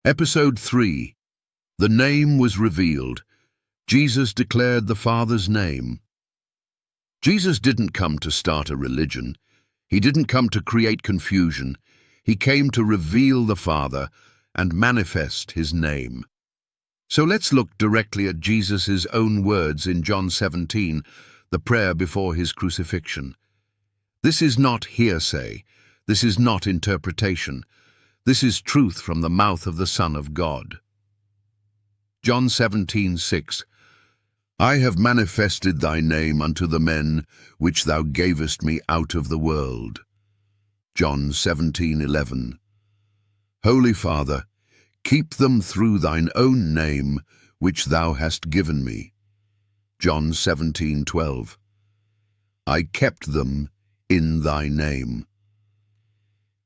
Episode 3. The name was revealed. Jesus declared the Father's name. Jesus didn't come to start a religion. He didn't come to create confusion. He came to reveal the Father and manifest his name. So let's look directly at Jesus' own words in John 17, the prayer before his crucifixion. This is not hearsay. This is not interpretation. This is truth from the mouth of the Son of God. John 17:6. I have manifested thy name unto the men which thou gavest me out of the world. John 17:11. Holy Father, keep them through thine own name which thou hast given me. John 17:12. I kept them in thy name.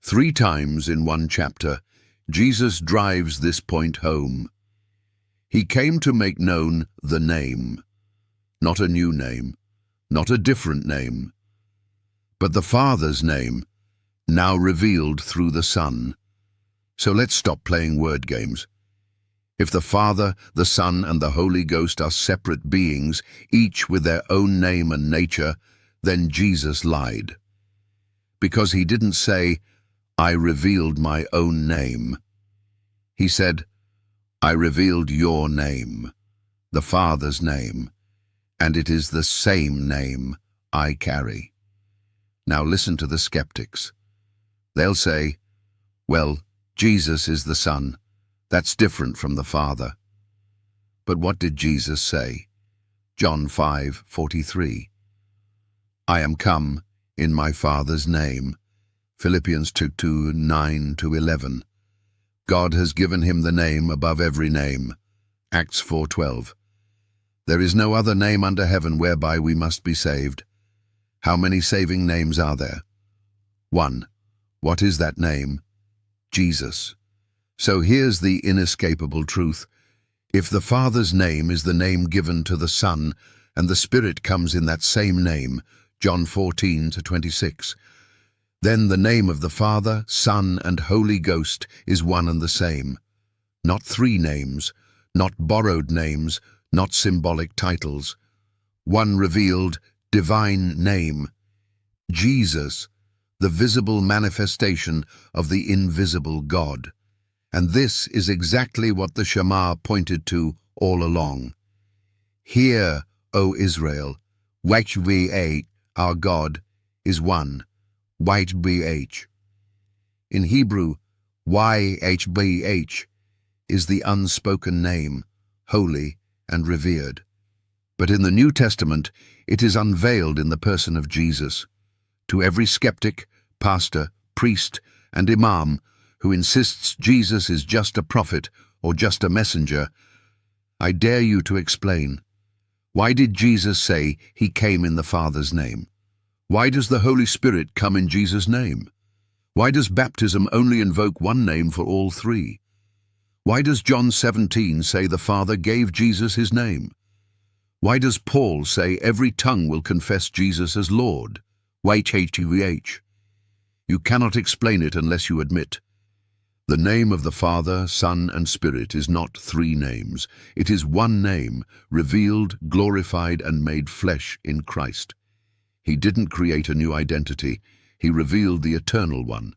3 times in one chapter, Jesus drives this point home. He came to make known the name, not a new name, not a different name, but the Father's name, now revealed through the Son. So let's stop playing word games. If the Father, the Son, and the Holy Ghost are separate beings, each with their own name and nature, then Jesus lied. Because he didn't say, I revealed my own name. He said, I revealed your name, the Father's name, and it is the same name I carry. Now listen to the skeptics. They'll say, well, Jesus is the Son. That's different from the Father. But what did Jesus say? John 5:43. I am come in my Father's name. Philippians 2:9-11. God has given him the name above every name. Acts 4:12. There is no other name under heaven whereby we must be saved. How many saving names are there? 1. What is that name? Jesus. So here's the inescapable truth. If the Father's name is the name given to the Son, and the Spirit comes in that same name, John 14:26, then the name of the Father, Son, and Holy Ghost is one and the same. Not 3 names, not borrowed names, not symbolic titles. One revealed, divine name. Jesus, the visible manifestation of the invisible God. And this is exactly what the Shema pointed to all along. Hear, O Israel, YHWH, our God, is one. YHWH. In Hebrew, YHWH is the unspoken name, holy and revered. But in the New Testament, it is unveiled in the person of Jesus. To every skeptic, pastor, priest, and imam who insists Jesus is just a prophet or just a messenger, I dare you to explain. Why did Jesus say he came in the Father's name? Why does the Holy Spirit come in Jesus' name? Why does baptism only invoke one name for all 3? Why does John 17 say the Father gave Jesus his name? Why does Paul say every tongue will confess Jesus as Lord? YHWH. You cannot explain it unless you admit. The name of the Father, Son, and Spirit is not 3 names. It is one name, revealed, glorified, and made flesh in Christ. He didn't create a new identity. He revealed the eternal one.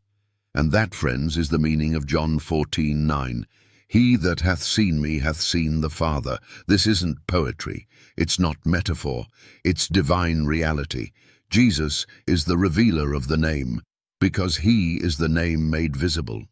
And that, friends, is the meaning of John 14:9. He that hath seen me hath seen the Father. This isn't poetry. It's not metaphor. It's divine reality. Jesus is the revealer of the name, because he is the name made visible.